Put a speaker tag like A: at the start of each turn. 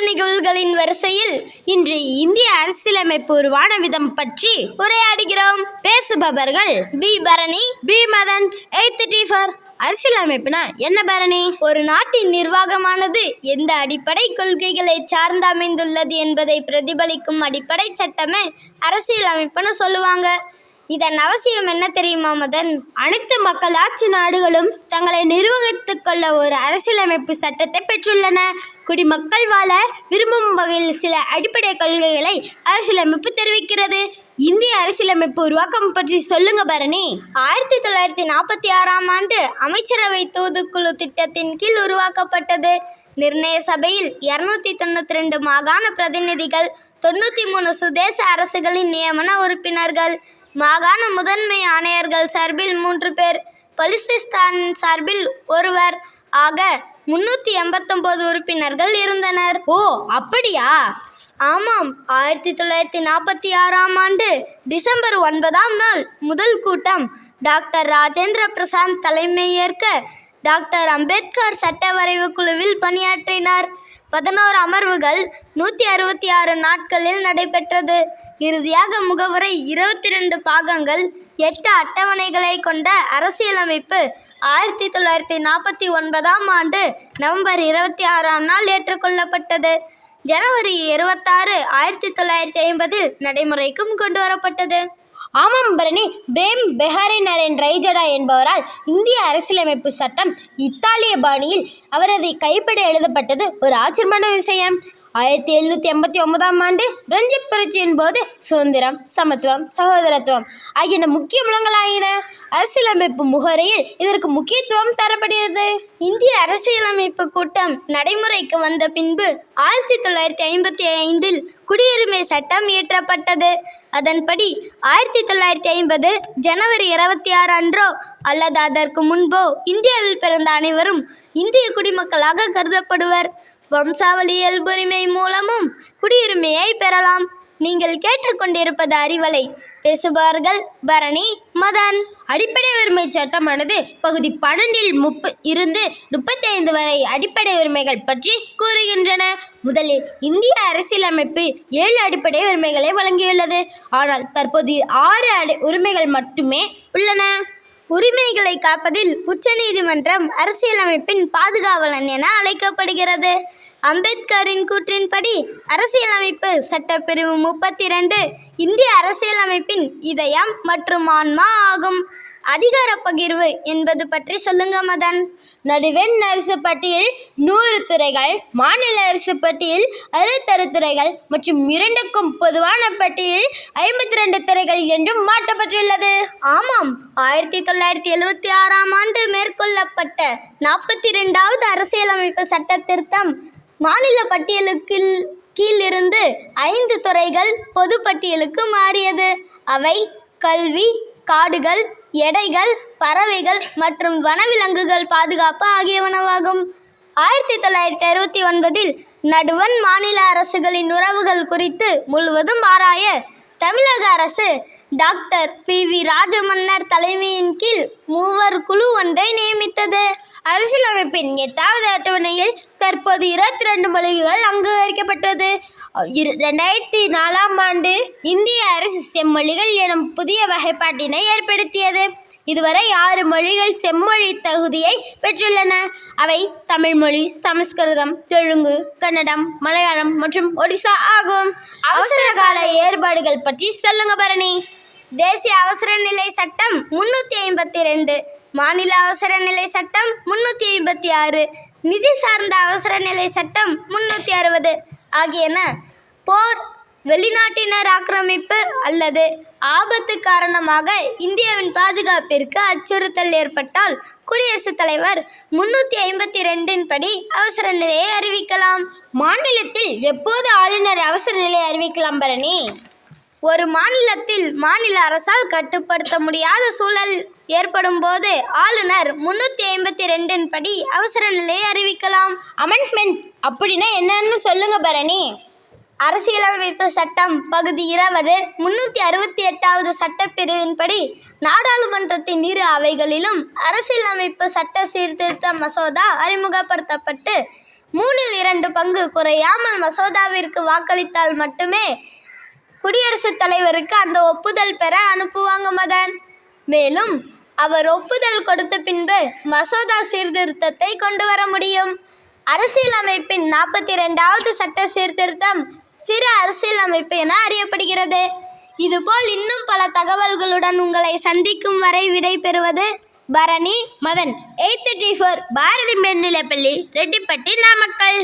A: நிகழ்வுகளின் வரிசையில்
B: இன்று இந்திய அரசியலமைப்பு உருவான விதம் பற்றி
A: உரையாடுகிறோம்.
B: பேசுபவர்கள்
A: P. Bharani,
B: P. Madan. 8th T for அரசியலமைப்புனா என்ன பரணி?
A: ஒரு நாட்டின் நிர்வாகமானது எந்த அடிப்படை கொள்கைகளை சார்ந்து அமைந்துள்ளது என்பதை பிரதிபலிக்கும் அடிப்படை சட்டமே அரசியலமைப்புன்னு சொல்லுவாங்க. இதன் அவசியம் என்ன தெரியுமா மதன்?
B: அனைத்து மக்களாட்சி நாடுகளும் தங்களை நிர்வகித்துக் கொள்ள ஒரு அரசியலமைப்பு சட்டத்தை பெற்றுள்ளன. குடிமக்கள் வாழ விரும்பும் வகையில் சில அடிப்படை கொள்கைகளை அரசியலமைப்பு தெரிவிக்கிறது. இந்திய அரசியலமைப்பு உருவாக்கம் பற்றி சொல்லுங்க பரணி.
A: 1946ஆம் ஆண்டு அமைச்சரவை தூதுக்குழு திட்டத்தின் கீழ் உருவாக்கப்பட்டது. நிர்ணய சபையில் 292 மாகாண பிரதிநிதிகள், 93 சுதேச அரசுகளின் நியமன உறுப்பினர்கள், மாகாண முதன்மை ஆணையர்கள் சார்பில் 3 பேர், பலுசிஸ்தான் சார்பில் 1 ஆக 389 உறுப்பினர்கள் இருந்தனர்.
B: ஓ அப்படியா?
A: ஆமாம். 1946ஆம் ஆண்டு டிசம்பர் 9ஆம் நாள் முதல் கூட்டம் டாக்டர் ராஜேந்திர பிரசாத் தலைமையேற்க டாக்டர் அம்பேத்கர் சட்ட வரைவு குழுவில் பணியாற்றினார். 11 அமர்வுகள் 166 நாட்களில் நடைபெற்றது. இறுதியாக முகவுரை 22 பாகங்கள் 8 அட்டவணைகளை கொண்ட அரசியலமைப்பு 1949ஆம் ஆண்டு நவம்பர் 26ஆம் நாள் ஏற்றுக்கொள்ளப்பட்டது. ஜனவரி 26, 1950 நடைமுறைக்கும் கொண்டு வரப்பட்டது.
B: ஆமாம் பரணி. பிரேம் பெஹாரி நரேன் ரைஜடா என்பவரால் இந்திய அரசியலமைப்பு சட்டம் இத்தாலிய பாணியில் அவரது கைப்பட எழுதப்பட்டது ஒரு ஆச்சரியமான விஷயம். 1789ஆம் ஆண்டு பிரெஞ்சு புரட்சியின் போது சுதந்திரம், சமத்துவம், சகோதரத்துவம் ஆகியன முக்கிய முழங்களாயின. அரசியலமைப்பு முகரையில் இதற்கு முக்கியத்துவம் தரப்படுகிறது.
A: இந்திய அரசியலமைப்பு கூட்டம் நடைமுறைக்கு வந்த பின்பு 1955 குடியுரிமை சட்டம் இயற்றப்பட்டது. அதன்படி 1950 ஜனவரி 26 அன்றோ அல்லது அதற்கு முன்போ இந்தியாவில் பிறந்த அனைவரும் இந்திய குடிமக்களாக கருதப்படுவர். வம்சாவளி இயல்புரிமை மூலமும் குடியுரிமையை பெறலாம். நீங்கள் கேட்டுக்கொண்டிருப்பது அறிவலை. பேசுபவர்கள் பரணி, மதன்.
B: அடிப்படை உரிமை சட்டமானது பகுதி 12 இருந்து 35 வரை அடிப்படை உரிமைகள் பற்றி கூறுகின்றன. முதலில் இந்திய அரசியலமைப்பு 7 அடிப்படை உரிமைகளை வழங்கியுள்ளது. ஆனால் தற்போது 6 உரிமைகள் மட்டுமே உள்ளன.
A: உரிமைகளை காப்பதில் உச்சநீதிமன்றம் அரசியலமைப்பின் பாதுகாவலன் என அழைக்கப்படுகிறது. அம்பேத்கரின் கூற்றின்படி அரசியலமைப்பு சட்டப்பிரிவு 32 இந்திய அரசியலமைப்பின் இதயம் மற்றும் ஆன்மா ஆகும். அதிகார பகிர்வு என்பது பற்றி சொல்லுங்க மதன்.
B: நடுவண் அரசு பட்டியல் 100 துறைகள், மாநில அரசு பட்டியல் 66 துறைகள் மற்றும் 2க்கும் பொதுவான பட்டியல் 52 துறைகள் என்றும் மாற்றப்பட்டுள்ளது.
A: ஆமாம். 1976ஆம் ஆண்டு மேற்கொள்ளப்பட்ட 42வது அரசியலமைப்பு சட்ட திருத்தம் மாநில பட்டியலுக்கு கீழிருந்து 5 துறைகள் பொது பட்டியலுக்கு மாறியது. அவை கல்வி, காடுகள், எடைகள், பறவைகள் மற்றும் வனவிலங்குகள் பாதுகாப்பு ஆகியவனவாகும். 1969 நடுவண் மாநில அரசுகளின் உறவுகள் குறித்து முழுவதும் ஆராய தமிழக அரசு டாக்டர் பி.வி. ராஜமன்னர் தலைமையின் கீழ் 3 குழு ஒன்றை நியமித்தது.
B: அரசியலமைப்பின் 8வது அட்டவணையில் தற்போது 22 மொழிகள் அங்கீகரிக்கப்பட்டது. 2004ஆம் ஆண்டு இந்திய அரசு செம்மொழிகள் எனும் புதிய வகைப்பாட்டினை ஏற்படுத்தியது. இதுவரை 6 மொழிகள் செம்மொழி தகுதியை பெற்றுள்ளன. அவை தமிழ் மொழி, சமஸ்கிருதம், தெலுங்கு, கன்னடம், மலையாளம் மற்றும் ஒடிசா ஆகும். அவசர கால ஏற்பாடுகள் பற்றி சொல்லுங்க பரணி.
A: தேசிய அவசர நிலை சட்டம் 352, மாநில அவசர நிலை சட்டம் 356, நிதி சார்ந்த அவசர நிலை சட்டம் 360 ஆகியன போர், வெளிநாட்டினர் ஆக்கிரமிப்பு அல்லது ஆபத்து காரணமாக இந்தியாவின் பாதுகாப்பிற்கு அச்சுறுத்தல் ஏற்பட்டால் குடியரசுத் தலைவர் 352 படி அவசர நிலையை அறிவிக்கலாம்.
B: மாநிலத்தில் எப்போது ஆளுநர் அவசர நிலையை அறிவிக்கலாம் பரணி?
A: ஒரு மாநிலத்தில் மாநில அரசால் கட்டுப்படுத்த முடியாத சூழல் ஏற்படும் போது ஆளுநர் 352 படி அவசர நிலையை அறிவிக்கலாம்.
B: அமெண்ட்மெண்ட் அப்படின்னா என்னன்னு சொல்லுங்க பரணி.
A: அரசியலமைப்பு சட்டம் பகுதி 20 368வது சட்டப்பிரிவின்படி நாடாளுமன்றத்தின் 2 அவைகளிலும் அரசியலமைப்பு சட்ட சீர்திருத்த மசோதா அறிமுகப்படுத்தப்பட்டு 2/3 பங்கு குறையாமல் மசோதாவிற்கு வாக்களித்தால் மட்டுமே குடியரசுத் தலைவருக்கு அந்த ஒப்புதல் பெற அனுப்புவாங்க மதன். மேலும் அவர் ஒப்புதல் கொடுத்த பின்பு மசோதா சீர்திருத்தத்தை கொண்டு வர முடியும். அரசியலமைப்பின் 42வது சட்ட சீர்திருத்தம் சிறு அரசியலமைப்பு என அறியப்படுகிறது. இதுபோல் இன்னும் பல தகவல்களுடன் உங்களை சந்திக்கும் வரை விடை பெறுவது பரணி,
B: மதன். 834 பாரதி மேல்நிலைப்பள்ளி, ரெட்டிப்பட்டி, நாமக்கல்.